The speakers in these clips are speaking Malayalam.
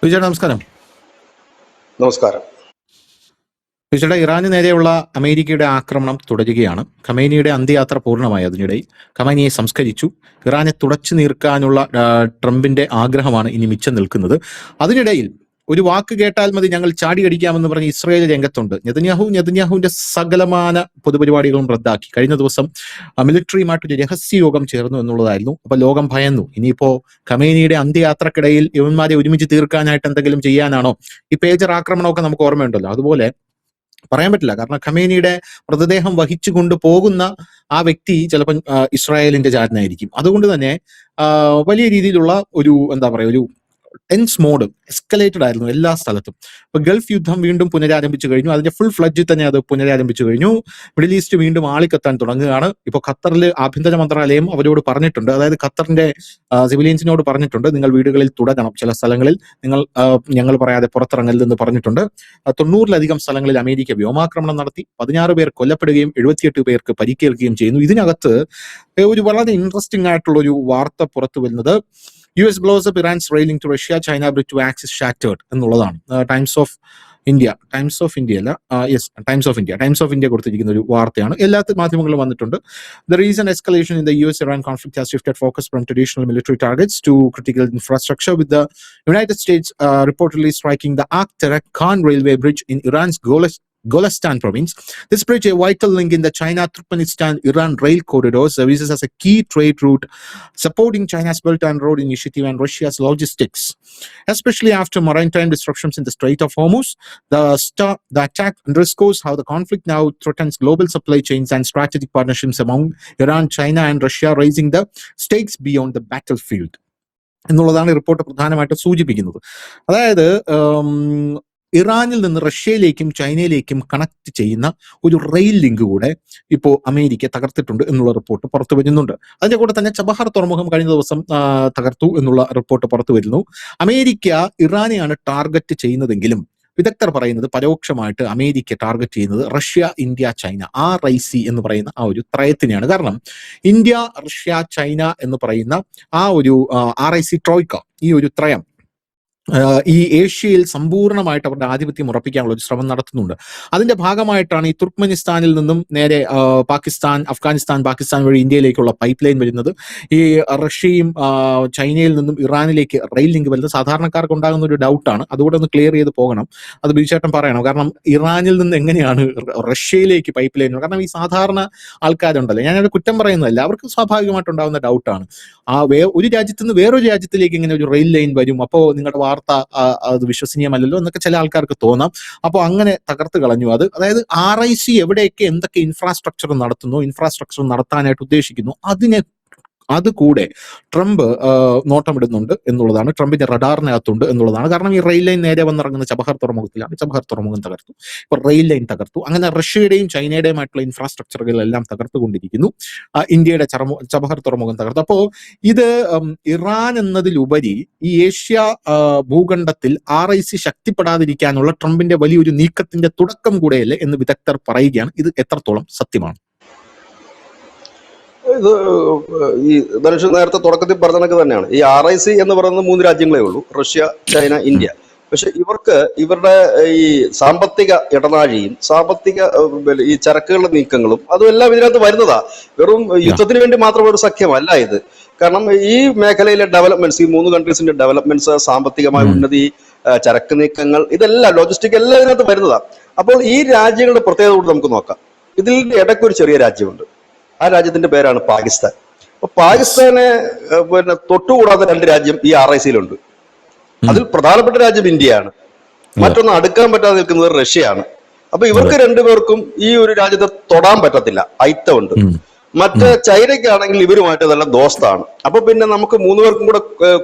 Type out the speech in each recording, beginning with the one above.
വിജയ നമസ്കാരം. നമസ്കാരം. വിജയുടെ ഇറാന് നേരെയുള്ള അമേരിക്കയുടെ ആക്രമണം തുടരുകയാണ്. ഖമേനിയുടെ അന്ത്യയാത്ര പൂർണ്ണമായി. അതിനിടയിൽ ഖമേനിയെ സംസ്കരിച്ചു. ഇറാനെ തുടച്ചു നീർക്കാനുള്ള ട്രംപിന്റെ ആഗ്രഹമാണ് ഇനി മിച്ചം നിൽക്കുന്നത്. അതിനിടയിൽ ഒരു വാക്ക് കേട്ടാൽ മതി ഞങ്ങൾ ചാടിയടിക്കാമെന്ന് പറഞ്ഞ് ഇസ്രായേൽ രംഗത്തുണ്ട്. നെതന്യാഹുവിന്റെ സകലമാന പൊതുപരിപാടികളും റദ്ദാക്കി. കഴിഞ്ഞ ദിവസം മിലിറ്ററിയുമായിട്ടൊരു രഹസ്യയോഗം ചേർന്നു എന്നുള്ളതായിരുന്നു. അപ്പൊ ലോകം ഭയന്നു. ഇനിയിപ്പോ ഖമേനിയുടെ അന്ത്യയാത്രക്കിടയിൽ ഇവന്മാരെ ഒരുമിച്ച് തീർക്കാനായിട്ട് എന്തെങ്കിലും ചെയ്യാനാണോ? ഈ പേജർ ആക്രമണമൊക്കെ നമുക്ക് ഓർമ്മയുണ്ടല്ലോ. അതുപോലെ പറയാൻ പറ്റില്ല. കാരണം ഖമേനിയുടെ മൃതദേഹം വഹിച്ചുകൊണ്ട് പോകുന്ന ആ വ്യക്തി ചിലപ്പോൾ ഇസ്രായേലിന്റെ ജാരനായിരിക്കും. അതുകൊണ്ട് തന്നെ വലിയ രീതിയിലുള്ള ഒരു എന്താ പറയുക, ഒരു ടെൻസ് മോഡ് എസ്കലേറ്റഡ് ആയിരുന്നു എല്ലാ സ്ഥലത്തും. ഇപ്പൊ ഗൾഫ് യുദ്ധം വീണ്ടും പുനരാരംഭിച്ചു കഴിഞ്ഞു. അതിന്റെ ഫുൾ ഫ്ലഡ്ജിൽ തന്നെ അത് പുനരാരംഭിച്ചു കഴിഞ്ഞു. മിഡിൽ ഈസ്റ്റ് വീണ്ടും ആളിക്കത്താൻ തുടങ്ങുകയാണ്. ഇപ്പൊ ഖത്തറിൽ ആഭ്യന്തര മന്ത്രാലയം അവരോട് പറഞ്ഞിട്ടുണ്ട്, അതായത് ഖത്തറിന്റെ സിവിലിയൻസിനോട് പറഞ്ഞിട്ടുണ്ട്, നിങ്ങൾ വീടുകളിൽ തുടരണം, ചില സ്ഥലങ്ങളിൽ ഞങ്ങൾ പറയാതെ പുറത്തിറങ്ങരുതെന്ന് പറഞ്ഞിട്ടുണ്ട്. 90-ലധികം സ്ഥലങ്ങളിൽ അമേരിക്ക വ്യോമാക്രമണം നടത്തി. 16 പേർ കൊല്ലപ്പെടുകയും 78 പേർക്ക് പരിക്കേൽക്കുകയും ചെയ്യുന്നു. ഇതിനകത്ത് ഒരു വളരെ ഇൻട്രസ്റ്റിംഗ് ആയിട്ടുള്ള ഒരു വാർത്ത പുറത്തു വരുന്നത്, US blows up Iran's railing to Russia, China bridge to access shattered എന്നുള്ളതാണ്. ടൈംസ് ഓഫ് ഇന്ത്യ കൊടുത്തിരിക്കുന്ന ഒരു വാർത്തയാണ്. എല്ലാ മാധ്യമങ്ങളിലും വന്നിട്ടുണ്ട്. The recent escalation in the US-Iran conflict has shifted focus from traditional military targets to critical infrastructure, with the United States reportedly striking the Akhtar-Khan railway bridge in Iran's Golestan province. This bridge, a vital link in the China-Turkmenistan-Iran rail corridor, services as a key trade route, supporting China's Belt and Road Initiative and Russia's logistics, especially after maritime disruptions in the Strait of Hormuz. The attack underscores how the conflict now threatens global supply chains and strategic partnerships among Iran, China, and Russia, raising the stakes beyond the battlefield. എന്നുള്ളതാണ് റിപ്പോർട്ട് പ്രധാനമായിട്ട് സൂചിപ്പിക്കുന്നത്. അതായത് ഇറാനിൽ നിന്ന് റഷ്യയിലേക്കും ചൈനയിലേക്കും കണക്ട് ചെയ്യുന്ന ഒരു റെയിൽ ലിങ്ക് കൂടെ ഇപ്പോൾ അമേരിക്ക തകർത്തിട്ടുണ്ട് എന്നുള്ള റിപ്പോർട്ട് പുറത്തു വരുന്നുണ്ട്. അതിന്റെ കൂടെ തന്നെ ചബഹാർ തുറമുഖം കഴിഞ്ഞ ദിവസം തകർത്തു എന്നുള്ള റിപ്പോർട്ട് പുറത്തു വരുന്നു. അമേരിക്ക ഇറാനെയാണ് ടാർഗറ്റ് ചെയ്യുന്നതെങ്കിലും വിദഗ്ധർ പറയുന്നത് പരോക്ഷമായിട്ട് അമേരിക്ക ടാർഗറ്റ് ചെയ്യുന്നത് റഷ്യ, ഇന്ത്യ, ചൈന, RIC എന്ന് പറയുന്ന ആ ഒരു ത്രയത്തിനെയാണ്. കാരണം ഇന്ത്യ, റഷ്യ, ചൈന എന്ന് പറയുന്ന ആ ഒരു RIC ട്രോയ്ക്ക, ഈ ഒരു ത്രയം ഈ ഏഷ്യയിൽ സമ്പൂർണ്ണമായിട്ട് അവരുടെ ആധിപത്യം ഉറപ്പിക്കാനുള്ള ഒരു ശ്രമം നടത്തുന്നുണ്ട്. അതിന്റെ ഭാഗമായിട്ടാണ് ഈ തുർക്ക്മെനിസ്ഥാനിൽ നിന്നും നേരെ അഫ്ഗാനിസ്ഥാൻ, പാകിസ്ഥാൻ വഴി ഇന്ത്യയിലേക്കുള്ള പൈപ്പ് ലൈൻ വരുന്നത്. ഈ റഷ്യയും ചൈനയിൽ നിന്നും ഇറാനിലേക്ക് റെയിൽ ലിങ്ക് വരുന്നത് സാധാരണക്കാർക്ക് ഉണ്ടാകുന്ന ഒരു ഡൗട്ടാണ്. അതുകൂടെ ഒന്ന് ക്ലിയർ ചെയ്ത് പോകണം. അത് ബിജുചേട്ടൻ പറയണം. കാരണം ഇറാനിൽ നിന്ന് എങ്ങനെയാണ് റഷ്യയിലേക്ക് പൈപ്പ് ലൈൻ? കാരണം ഈ സാധാരണ ആൾക്കാരുണ്ടല്ലോ, ഞാനത് കുറ്റം പറയുന്നതല്ല, അവർക്ക് സ്വാഭാവികമായിട്ടുണ്ടാകുന്ന ഡൗട്ടാണ്. ഒരു രാജ്യത്ത് നിന്ന് വേറൊരു രാജ്യത്തിലേക്ക് ഇങ്ങനെ ഒരു റെയിൽ ലൈൻ വരും, അപ്പോൾ നിങ്ങളുടെ വാർത്ത അത് വിശ്വസനീയമല്ലല്ലോ എന്നൊക്കെ ചില ആൾക്കാർക്ക് തോന്നാം. അപ്പോൾ അങ്ങനെ തകർത്ത് കളഞ്ഞു അത്. അതായത് RIC എവിടെയൊക്കെ എന്തൊക്കെ ഇൻഫ്രാസ്ട്രക്ചർ നടത്താനായിട്ട് ഉദ്ദേശിക്കുന്നു അതുകൂടെ ട്രംപ് നോട്ടമിടുന്നുണ്ട് എന്നുള്ളതാണ്. ട്രംപിന്റെ റഡാറിനകത്തുണ്ട് എന്നുള്ളതാണ്. കാരണം ഈ റെയിൽ ലൈൻ നേരെ വന്നിറങ്ങുന്ന ചബഹാർ തുറമുഖത്തിലാണ്. ചബഹാർ തുറമുഖം തകർത്തു, ഇപ്പൊ റെയിൽ ലൈൻ തകർത്തു. അങ്ങനെ റഷ്യയുടെയും ചൈനയുടെയുമായിട്ടുള്ള ഇൻഫ്രാസ്ട്രക്ചറുകളെല്ലാം തകർത്തുകൊണ്ടിരിക്കുന്നു. ഇന്ത്യയുടെ ചബഹാർ തുറമുഖം തകർത്തു. അപ്പോ ഇത് ഇറാൻ എന്നതിലുപരി ഈ ഏഷ്യ ഭൂഖണ്ഡത്തിൽ RIC ശക്തിപ്പെടാതിരിക്കാനുള്ള ട്രംപിന്റെ വലിയൊരു നീക്കത്തിന്റെ തുടക്കം കൂടെയല്ലേ എന്ന് വിദഗ്ധർ പറയുകയാണ്. ഇത് എത്രത്തോളം സത്യമാണ്? ഇത് ഈ ധനുഷ് നേരത്തെ തുടക്കത്തിൽ പറഞ്ഞതൊക്കെ തന്നെയാണ്. ഈ RIC എന്ന് പറയുന്നത് 3 രാജ്യങ്ങളേ ഉള്ളൂ, റഷ്യ, ചൈന, ഇന്ത്യ. പക്ഷെ ഇവർക്ക് ഇവരുടെ ഈ സാമ്പത്തിക ഇടനാഴിയും ഈ ചരക്കുകളുടെ നീക്കങ്ങളും അതും എല്ലാം ഇതിനകത്ത് വരുന്നതാ. വെറും യുദ്ധത്തിന് വേണ്ടി മാത്രമുള്ള ഒരു സഖ്യമല്ല ഇത്. കാരണം ഈ മേഖലയിലെ ഡെവലപ്മെന്റ്സ്, ഈ 3 കൺട്രീസിന്റെ ഡെവലപ്മെന്റ്സ്, സാമ്പത്തികമായ ഉന്നതി, ചരക്ക് നീക്കങ്ങൾ, ഇതെല്ലാം ലോജിസ്റ്റിക് എല്ലാം ഇതിനകത്ത് വരുന്നതാ. അപ്പോൾ ഈ രാജ്യങ്ങളുടെ പ്രത്യേകത കൂടി നമുക്ക് നോക്കാം. ഇതിൽ ഇടയ്ക്ക് ഒരു ചെറിയ രാജ്യമുണ്ട്. ആ രാജ്യത്തിന്റെ പേരാണ് പാകിസ്ഥാൻ. അപ്പൊ പാകിസ്ഥാനെ തൊട്ടുകൂടാത്ത 2 രാജ്യം ഈ RIC-ലുണ്ട്. അതിൽ പ്രധാനപ്പെട്ട രാജ്യം ഇന്ത്യയാണ്. മറ്റൊന്ന് അടുക്കാൻ പറ്റാതെ നിൽക്കുന്നത് റഷ്യയാണ്. അപ്പൊ ഇവർക്ക് 2 പേർക്കും ഈ ഒരു രാജ്യത്തെ തൊടാൻ പറ്റത്തില്ല, അയിത്തമുണ്ട്. മറ്റേ ചൈനയ്ക്കാണെങ്കിൽ ഇവരുമായിട്ട് നല്ല ദോസ്താണ്. അപ്പൊ പിന്നെ നമുക്ക് 3 പേർക്കും കൂടെ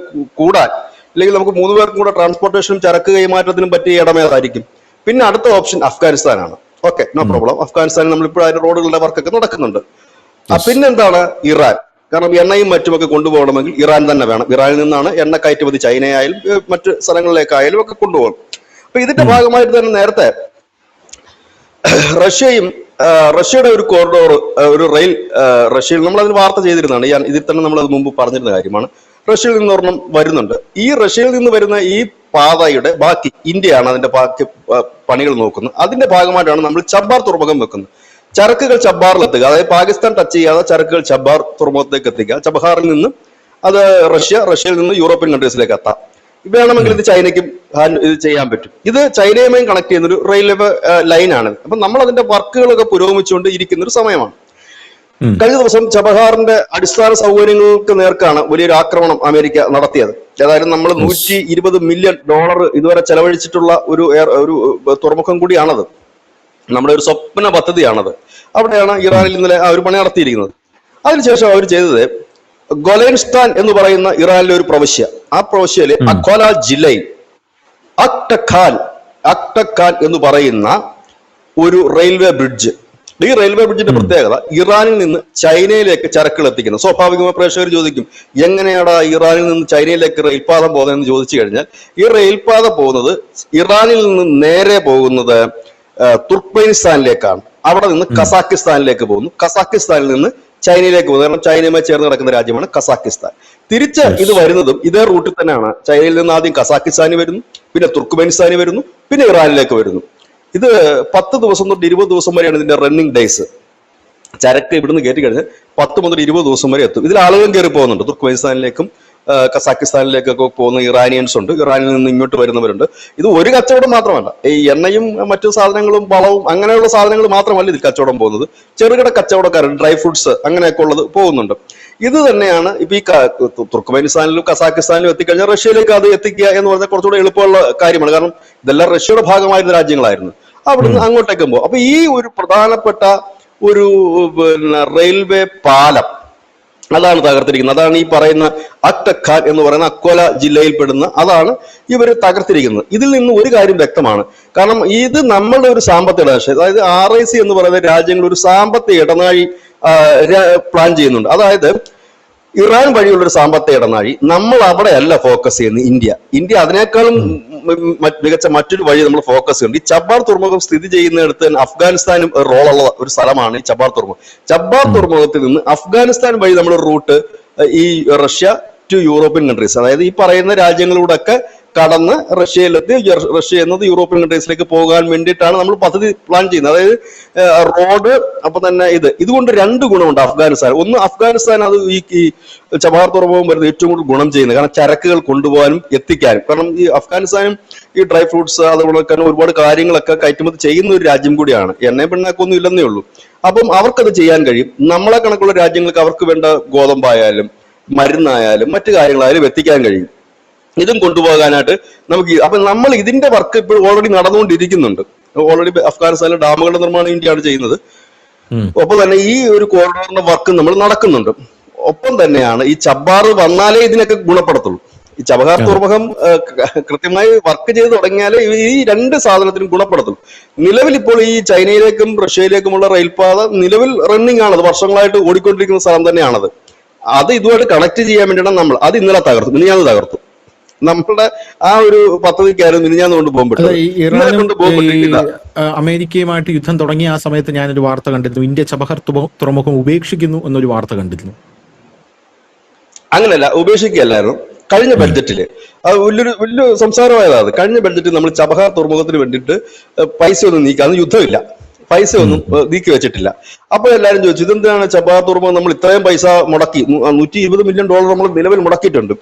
കൂടാൻ, അല്ലെങ്കിൽ നമുക്ക് 3 പേർക്കും കൂടെ ട്രാൻസ്പോർട്ടേഷനും ചരക്ക് കൈമാറ്റത്തിനും പറ്റിയ ഇടമേതായിരിക്കും? പിന്നെ അടുത്ത ഓപ്ഷൻ അഫ്ഗാനിസ്ഥാനാണ്. Okay, no problem. അഫ്ഗാനിസ്ഥാനിൽ നമ്മളിപ്പോഴും അതിന്റെ റോഡുകളുടെ വർക്കൊക്കെ നടക്കുന്നുണ്ട്. പിന്നെന്താണ്? ഇറാൻ. കാരണം എണ്ണയും മറ്റുമൊക്കെ കൊണ്ടുപോകണമെങ്കിൽ ഇറാൻ തന്നെ വേണം. ഇറാനിൽ നിന്നാണ് എണ്ണ കയറ്റുമതി ചൈനയായാലും മറ്റ് സ്ഥലങ്ങളിലേക്കായാലും ഒക്കെ കൊണ്ടുപോകണം. അപ്പൊ ഇതിന്റെ ഭാഗമായിട്ട് തന്നെ നേരത്തെ റഷ്യയുടെ ഒരു കോറിഡോർ, ഒരു റെയിൽ റഷ്യയിൽ നമ്മൾ അതിന് വാർത്ത ചെയ്തിരുന്നതാണ്. ഇതിൽ തന്നെ നമ്മൾ അത് മുമ്പ് പറഞ്ഞിരുന്ന കാര്യമാണ്. റഷ്യയിൽ നിന്നൊരെണ്ണം വരുന്നുണ്ട്. ഈ റഷ്യയിൽ നിന്ന് വരുന്ന ഈ പാതയുടെ ബാക്കി ഇന്ത്യയാണ് അതിന്റെ ബാക്കി പണികൾ നോക്കുന്നത്. അതിന്റെ ഭാഗമായിട്ടാണ് നമ്മൾ ചബ്ബാർ തുറമുഖം വെക്കുന്നത്. ചരക്കുകൾ ചബ്ബാറിലെത്തുക, അതായത് പാകിസ്ഥാൻ ടച്ച് ചെയ്യാതെ ചരക്കുകൾ ചബ്ബാർ തുറമുഖത്തേക്ക് എത്തിക്കുക. ചബഹാറിൽ നിന്ന് അത് റഷ്യയിൽ നിന്ന് യൂറോപ്യൻ കൺട്രീസിലേക്ക് എത്താം. വേണമെങ്കിൽ ഇത് ചൈനയ്ക്കും ഇത് ചെയ്യാൻ പറ്റും. ഇത് ചൈനയുമായും കണക്ട് ചെയ്യുന്ന ഒരു റെയിൽവേ ലൈനാണ്. അപ്പൊ നമ്മൾ അതിന്റെ വർക്കുകളൊക്കെ പുരോഗമിച്ചുകൊണ്ട് ഇരിക്കുന്ന ഒരു സമയമാണ്. കഴിഞ്ഞ ദിവസം ചബഹാറിന്റെ അടിസ്ഥാന സൗകര്യങ്ങൾക്ക് നേർക്കാണ് വലിയൊരു ആക്രമണം അമേരിക്ക നടത്തിയത്. അതായത് നമ്മൾ $120 മില്യൺ ഇതുവരെ ചെലവഴിച്ചിട്ടുള്ള ഒരു തുറമുഖം കൂടിയാണത്. നമ്മുടെ ഒരു സ്വപ്ന പദ്ധതിയാണത്. അവിടെയാണ് ഇറാനിൽ ഇന്നലെ ആ ഒരു പണി നടത്തിയിരിക്കുന്നത്. അതിനുശേഷം അവർ ചെയ്തത് ഗൊലേൻസ്ഥാൻ എന്ന് പറയുന്ന ഇറാനിലെ ഒരു പ്രവിശ്യ, ആ പ്രവിശ്യയിലെ അഖോല ജില്ലയിൽ അക്ടഖാൻ എന്ന് പറയുന്ന ഒരു റെയിൽവേ ബ്രിഡ്ജ്. ഈ റെയിൽവേ ബ്രിഡ്ജിന്റെ പ്രത്യേകത ഇറാനിൽ നിന്ന് ചൈനയിലേക്ക് ചരക്കുകൾ എത്തിക്കുന്നത്. സ്വാഭാവികമായി പ്രേക്ഷകർ ചോദിക്കും, എങ്ങനെയാണ് ഇറാനിൽ നിന്ന് ചൈനയിലേക്ക് റെയിൽപാത പോകുന്നതെന്ന് ചോദിച്ചു കഴിഞ്ഞാൽ, ഈ റെയിൽപാത പോകുന്നത് ഇറാനിൽ നിന്ന് നേരെ പോകുന്നത് തുർക്ക്മെനിസ്ഥാനിലേക്കാണ്. അവിടെ നിന്ന് കസാക്കിസ്ഥാനിലേക്ക് പോകുന്നു. കസാക്കിസ്ഥാനിൽ നിന്ന് ചൈനയിലേക്ക് പോകുന്നു. കാരണം ചൈനയുമായി ചേർന്ന് കിടക്കുന്ന രാജ്യമാണ് കസാക്കിസ്ഥാൻ. തിരിച്ച് ഇത് വരുന്നതും ഇതേ റൂട്ടിൽ തന്നെയാണ്. ചൈനയിൽ നിന്ന് ആദ്യം കസാക്കിസ്ഥാനി വരുന്നു, പിന്നെ തുർക്ക്മെനിസ്ഥാനി വരുന്നു, പിന്നെ ഇറാനിലേക്ക് വരുന്നു. ഇത് 10 ദിവസം തൊട്ട് 20 ദിവസം വരെയാണ് ഇതിന്റെ റണ്ണിങ് ഡേയ്സ്. ചരക്ക് ഇവിടുന്ന് കയറ്റി കഴിഞ്ഞാൽ 10 മുതൽ 20 ദിവസം വരെ എത്തും. ഇതിൽ ആളുകളും കയറി പോകുന്നുണ്ട്. തുർക്ക്മെനിസ്ഥാനിലേക്കും കസാക്കിസ്ഥാനിലേക്കൊക്കെ പോകുന്ന ഇറാനിയൻസ് ഉണ്ട്, ഇറാനിൽ നിന്ന് ഇങ്ങോട്ട് വരുന്നവരുണ്ട്. ഇത് ഒരു കച്ചവടം മാത്രമല്ല, ഈ എണ്ണയും മറ്റു സാധനങ്ങളും വളവും അങ്ങനെയുള്ള സാധനങ്ങൾ മാത്രമല്ല ഇതിൽ കച്ചവടം പോകുന്നത്. ചെറുകിട കച്ചവടക്കാരുണ്ട്, ഡ്രൈ ഫ്രൂട്ട്സ് അങ്ങനെയൊക്കെ ഉള്ളത് പോകുന്നുണ്ട്. ഇത് തന്നെയാണ് ഇപ്പൊ ഈ തുർക്ക്മെനിസ്ഥാനിലും കസാക്കിസ്ഥാനിലും എത്തിക്കഴിഞ്ഞാൽ റഷ്യയിലേക്ക് അത് എത്തിക്കുക എന്ന് പറഞ്ഞാൽ കുറച്ചുകൂടെ എളുപ്പമുള്ള കാര്യമാണ്. കാരണം ഇതെല്ലാം റഷ്യയുടെ ഭാഗമായിരുന്ന രാജ്യങ്ങളായിരുന്നു. അവിടുന്ന് അങ്ങോട്ടേക്കും പോകും. അപ്പൊ ഈ ഒരു പ്രധാനപ്പെട്ട ഒരു റെയിൽവേ പാലം അതാണ് തകർത്തിരിക്കുന്നത്. അതാണ് ഈ പറയുന്ന അക്ടഖാൻ എന്ന് പറയുന്ന അക്കോല ജില്ലയിൽ പെടുന്ന, അതാണ് ഇവർ തകർത്തിരിക്കുന്നത്. ഇതിൽ നിന്ന് ഒരു കാര്യം വ്യക്തമാണ്. കാരണം ഇത് നമ്മളുടെ ഒരു സാമ്പത്തിക ഇടനാഴി, അതായത് RIC എന്ന് പറയുന്ന രാജ്യങ്ങൾ ഒരു സാമ്പത്തിക ഇടനാഴി പ്ലാൻ ചെയ്യുന്നുണ്ട്. അതായത് ഇറാൻ വഴിയുള്ള ഒരു സാമ്പത്തിക ഇടനാഴി. നമ്മൾ അവിടെ അല്ല ഫോക്കസ് ചെയ്യുന്നത്. ഇന്ത്യ അതിനേക്കാളും മികച്ച മറ്റൊരു വഴി നമ്മൾ ഫോക്കസ് ചെയ്യുന്നുണ്ട്. ഈ ചബ്ബാർ തുറമുഖം സ്ഥിതി ചെയ്യുന്നിടത്ത് അഫ്ഗാനിസ്ഥാനും റോളുള്ള ഒരു സ്ഥലമാണ് ഈ ചബ്ബാർ തുറമുഖം. ചബ്ബാർ തുറമുഖത്തിൽ നിന്ന് അഫ്ഗാനിസ്ഥാൻ വഴി നമ്മൾ റൂട്ട് ഈ റഷ്യ ടു യൂറോപ്യൻ കൺട്രീസ്, അതായത് ഈ പറയുന്ന രാജ്യങ്ങളിലൂടെയൊക്കെ കടന്ന് റഷ്യയിലെത്തി റഷ്യ എന്നത് യൂറോപ്യൻ കൺട്രീസിലേക്ക് പോകാൻ വേണ്ടിയിട്ടാണ് നമ്മൾ പദ്ധതി പ്ലാൻ ചെയ്യുന്നത്. അതായത് റോഡ് അപ്പൊ തന്നെ ഇതുകൊണ്ട് 2 ഗുണമുണ്ട് അഫ്ഗാനിസ്ഥാൻ. ഒന്ന്, അഫ്ഗാനിസ്ഥാൻ അത് ഈ ചബഹാർ തുറമുഖം വരുന്നത് ഏറ്റവും കൂടുതൽ ഗുണം ചെയ്യുന്നത്. കാരണം ചരക്കുകൾ കൊണ്ടുപോകാനും എത്തിക്കാനും. കാരണം ഈ അഫ്ഗാനിസ്ഥാനും ഈ ഡ്രൈ ഫ്രൂട്ട്സ് അതുപോലെ തന്നെ ഒരുപാട് കാര്യങ്ങളൊക്കെ കയറ്റുമതി ചെയ്യുന്ന ഒരു രാജ്യം കൂടിയാണ്. എണ്ണയും പിണ്ണാക്കൊന്നും ഇല്ലെന്നേ ഉള്ളൂ. അപ്പം അവർക്കത് ചെയ്യാൻ കഴിയും. നമ്മളെ കണക്കുള്ള രാജ്യങ്ങൾക്ക് അവർക്ക് വേണ്ട ഗോതമ്പായാലും മരുന്നായാലും മറ്റു കാര്യങ്ങളായാലും എത്തിക്കാൻ കഴിയും. ഇതും കൊണ്ടുപോകാനായിട്ട് നമുക്ക്. അപ്പൊ നമ്മൾ ഇതിന്റെ വർക്ക് ഇപ്പോൾ ഓൾറെഡി നടന്നുകൊണ്ടിരിക്കുന്നുണ്ട്. ഓൾറെഡി അഫ്ഗാനിസ്ഥാനിലെ ഡാമുകളുടെ നിർമ്മാണം ഇന്ത്യയാണ് ചെയ്യുന്നത്. ഒപ്പം തന്നെ ഈ ഒരു കോറിഡോറിന്റെ വർക്ക് നമ്മൾ നടക്കുന്നുണ്ട്. ഒപ്പം തന്നെയാണ് ഈ ചബ്ബാർ വന്നാലേ ഇതിനൊക്കെ ഗുണപ്പെടുത്തുള്ളൂ. ഈ ചബഹാർ തുറമുഖം കൃത്യമായി വർക്ക് ചെയ്ത് തുടങ്ങിയാലേ ഈ 2 സാധനത്തിനും ഗുണപ്പെടുത്തുള്ളൂ. നിലവിൽ ഇപ്പോൾ ഈ ചൈനയിലേക്കും റഷ്യയിലേക്കുമുള്ള റെയിൽപാത നിലവിൽ റണ്ണിങ് ആണത്, വർഷങ്ങളായിട്ട് ഓടിക്കൊണ്ടിരിക്കുന്ന സ്ഥലം തന്നെയാണത്. അത് ഇതുമായിട്ട് കണക്ട് ചെയ്യാൻ വേണ്ടിയാണ് നമ്മൾ അത് ഇന്നലെ തകർത്തു, മിനിഞ്ഞാന്ന് തകർത്തു. നമ്മളുടെ ആ ഒരു പദ്ധതിക്കായിരുന്നു മിനിഞ്ഞാന്ന് കൊണ്ട് പോകുമ്പോഴത്തേക്ക് അമേരിക്കയുമായിട്ട് യുദ്ധം തുടങ്ങിയ ആ സമയത്ത് ഞാനൊരു വാർത്ത കണ്ടിരുന്നു, ഇന്ത്യ ചബഹാർ തുറമുഖം ഉപേക്ഷിക്കുന്നു എന്നൊരു വാർത്ത കണ്ടിരുന്നു. അങ്ങനെയല്ല, ഉപേക്ഷിക്കുകയല്ലായിരുന്നു. കഴിഞ്ഞ ബഡ്ജറ്റില് അത് വലിയ സംസാരമായതാണ്. കഴിഞ്ഞ ബഡ്ജറ്റിൽ നമ്മൾ ചബഹാർ തുറമുഖത്തിന് വേണ്ടിയിട്ട് പൈസ ഒന്നും നീക്കാന്ന്, യുദ്ധമില്ല, പൈസ ഒന്നും നീക്കി വെച്ചിട്ടില്ല. അപ്പൊ എല്ലാവരും ചോദിച്ചു, ഇതെന്താണ് ചബഹാർ തുറമുഖം നമ്മൾ ഇത്രയും പൈസ മുടക്കി, $120 മില്യൺ നമ്മൾ നിലവിൽ മുടക്കിയിട്ടുണ്ട്.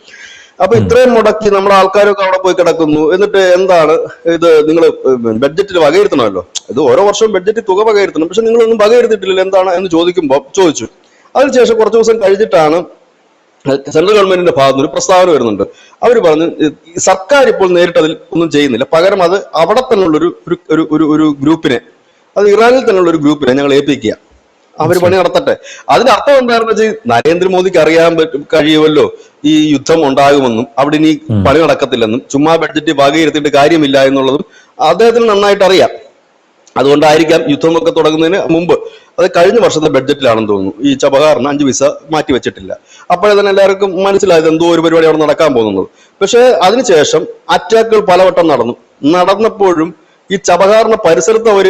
അപ്പൊ ഇത്രയും മുടക്കി നമ്മുടെ ആൾക്കാരൊക്കെ അവിടെ പോയി കിടക്കുന്നു, എന്നിട്ട് എന്താണ് ഇത് നിങ്ങൾ ബഡ്ജറ്റിൽ വകയിരുത്തണമല്ലോ, ഇത് ഓരോ വർഷവും ബഡ്ജറ്റിൽ തുക വകയിരുത്തണം, പക്ഷെ നിങ്ങളൊന്നും വകയിരുത്തിയിട്ടില്ല, എന്താണ് എന്ന് ചോദിച്ചു. അതിനുശേഷം കുറച്ച് ദിവസം കഴിഞ്ഞിട്ടാണ് സെൻട്രൽ ഗവൺമെന്റിന്റെ ഭാഗത്ത് ഒരു പ്രസ്താവന വരുന്നുണ്ട്. അവർ പറഞ്ഞു സർക്കാർ ഇപ്പോൾ നേരിട്ട് അതിൽ ഒന്നും ചെയ്യുന്നില്ല, പകരം അത് അവിടെ തന്നെയുള്ളൊരു ഒരു ഗ്രൂപ്പിനെ, അത് ഇറാനിൽ തന്നെയുള്ള ഒരു ഗ്രൂപ്പിനെ ഞങ്ങൾ ഏൽപ്പിക്കുക, അവർ പണി നടത്തട്ടെ. അതിന്റെ അർത്ഥം എന്താണെന്ന് വെച്ചാൽ നരേന്ദ്രമോദിക്ക് അറിയാൻ കഴിയുമല്ലോ ഈ യുദ്ധം ഉണ്ടാകുമെന്നും അവിടെ ഇനി പണി നടക്കത്തില്ലെന്നും ചുമ്മാ ബഡ്ജറ്റ് വകയിരുത്തിയിട്ട് കാര്യമില്ല എന്നുള്ളതും അദ്ദേഹത്തിന് നന്നായിട്ട് അറിയാം. അതുകൊണ്ടായിരിക്കാം യുദ്ധം ഒക്കെ തുടങ്ങുന്നതിന് മുമ്പ്, അത് കഴിഞ്ഞ വർഷത്തെ ബഡ്ജറ്റിലാണെന്ന് തോന്നുന്നു, ഈ ചബഹാറിന് 5 പൈസ മാറ്റി വെച്ചിട്ടില്ല. അപ്പോഴേ തന്നെ എല്ലാവർക്കും മനസ്സിലായത് എന്തോ ഒരു പരിപാടി അവിടെ നടക്കാൻ പോകുന്നത്. പക്ഷെ അതിനുശേഷം അറ്റാക്കുകൾ പലവട്ടം നടന്നപ്പോഴും ഈ ചബഹാറിന്റെ പരിസരത്ത് അവർ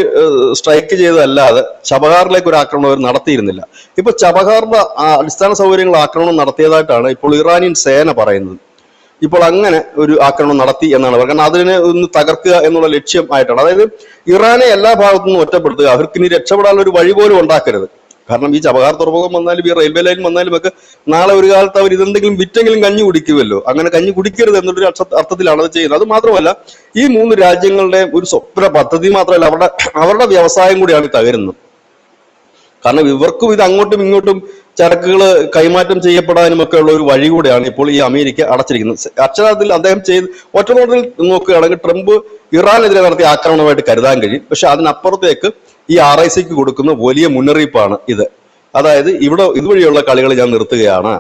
സ്ട്രൈക്ക് ചെയ്തതല്ലാതെ ചബഹാറിലേക്ക് ഒരു ആക്രമണം അവർ നടത്തിയിരുന്നില്ല. ഇപ്പൊ ചബഹാറിന്റെ അടിസ്ഥാന സൗകര്യങ്ങൾ ആക്രമണം നടത്തിയതായിട്ടാണ് ഇപ്പോൾ ഇറാനിയൻ സേന പറയുന്നത്. ഇപ്പോൾ അങ്ങനെ ഒരു ആക്രമണം നടത്തി എന്നാണ് പറയുന്നത്. കാരണം അതിനെ ഒന്ന് തകർക്കുക എന്നുള്ള ലക്ഷ്യം ആയിട്ടാണ്. അതായത് ഇറാനെ എല്ലാ ഭാഗത്തു നിന്നും ഒറ്റപ്പെടുത്തുക, അവർക്ക് ഇനി രക്ഷപ്പെടാനുള്ള ഒരു വഴി പോലും ഉണ്ടാക്കരുത്. കാരണം ഈ ചബഹാർ തുറമുഖം വന്നാലും ഈ റെയിൽവേ ലൈൻ വന്നാലും ഒക്കെ നാളെ ഒരു കാലത്ത് അവർ ഇതെന്തെങ്കിലും വിറ്റെങ്കിലും കഞ്ഞി കുടിക്കുമല്ലോ. അങ്ങനെ കഞ്ഞി കുടിക്കരുത് എന്നൊരു അർത്ഥത്തിലാണ് അത് ചെയ്യുന്നത്. അത് മാത്രമല്ല, ഈ 3 രാജ്യങ്ങളുടെ ഒരു സ്വപ്ന പദ്ധതി മാത്രമല്ല, അവരുടെ വ്യവസായം കൂടിയാണ് തകരുന്നത്. കാരണം ഇവർക്കും ഇത് അങ്ങോട്ടും ഇങ്ങോട്ടും ചരക്കുകൾ കൈമാറ്റം ചെയ്യപ്പെടാനും ഒക്കെ ഉള്ള ഒരു വഴി കൂടെയാണ് ഇപ്പോൾ ഈ അമേരിക്ക അടച്ചിരിക്കുന്നത്. അക്ഷരാർത്ഥത്തിൽ അദ്ദേഹം ഒറ്റനോട്ടിൽ നോക്കുകയാണെങ്കിൽ ട്രംപ് ഇറാനെതിരെ നടത്തിയ ആക്രമണമായിട്ട് കരുതാൻ കഴിയും. പക്ഷെ അതിനപ്പുറത്തേക്ക് ഈ RICക്ക് കൊടുക്കുന്ന വലിയ മുന്നറിയിപ്പാണ് ഇത്. അതായത് ഇതുവഴിയുള്ള കളികൾ ഞാൻ നിർത്തുകയാണ്.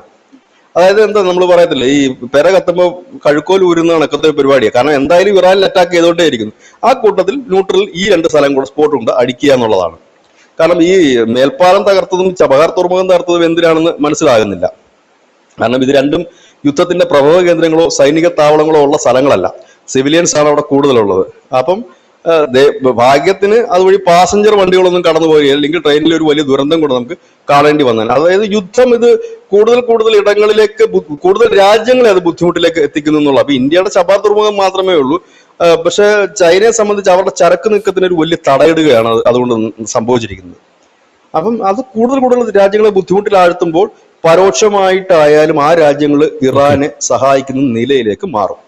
അതായത് എന്താ നമ്മൾ പറയത്തില്ല, ഈ പെര കത്തുമ്പോൾ കഴുക്കോൽ ഊരുന്ന കണക്കത്തെ പരിപാടിയാണ്. കാരണം എന്തായാലും ഇറാനിൽ അറ്റാക്ക് ചെയ്തോണ്ടേ ഇരിക്കുന്നു. ആ കൂട്ടത്തിൽ ന്യൂട്രൽ ഈ 2 സ്ഥലം കൂടെ സ്പോട്ട് ഉണ്ട് അടിക്കുക എന്നുള്ളതാണ്. കാരണം ഈ മേൽപ്പാലം തകർത്തതും ചബഹാർ തുറമുഖം തകർത്തതും എന്തിനാണെന്ന് മനസ്സിലാകുന്നില്ല. കാരണം ഇത് രണ്ടും യുദ്ധത്തിന്റെ പ്രഭവ കേന്ദ്രങ്ങളോ സൈനിക താവളങ്ങളോ ഉള്ള സ്ഥലങ്ങളല്ല, സിവിലിയൻസ് ആണ് അവിടെ കൂടുതലുള്ളത്. അപ്പം ഭാഗ്യത്തിന് അതുവഴി പാസഞ്ചർ വണ്ടികളൊന്നും കടന്നു പോവുകയോ അല്ലെങ്കിൽ ട്രെയിനിൽ ഒരു വലിയ ദുരന്തം കൂടെ നമുക്ക് കാണേണ്ടി വന്നാൽ, അതായത് യുദ്ധം ഇത് കൂടുതൽ ഇടങ്ങളിലേക്ക്, കൂടുതൽ രാജ്യങ്ങളെ അത് ബുദ്ധിമുട്ടിലേക്ക് എത്തിക്കുന്നു എന്നുള്ള. അപ്പൊ ഇന്ത്യയുടെ ചബഹാർ തുറമുഖം മാത്രമേ ഉള്ളൂ. പക്ഷെ ചൈനയെ സംബന്ധിച്ച് അവരുടെ ചരക്ക് നീക്കത്തിന് ഒരു വലിയ തടയിടുകയാണ് അതുകൊണ്ട് സംഭവിച്ചിരിക്കുന്നത്. അപ്പം അത് കൂടുതൽ രാജ്യങ്ങളെ ബുദ്ധിമുട്ടിലാഴ്ത്തുമ്പോൾ പരോക്ഷമായിട്ടായാലും ആ രാജ്യങ്ങൾ ഇറാനെ സഹായിക്കുന്ന നിലയിലേക്ക് മാറും.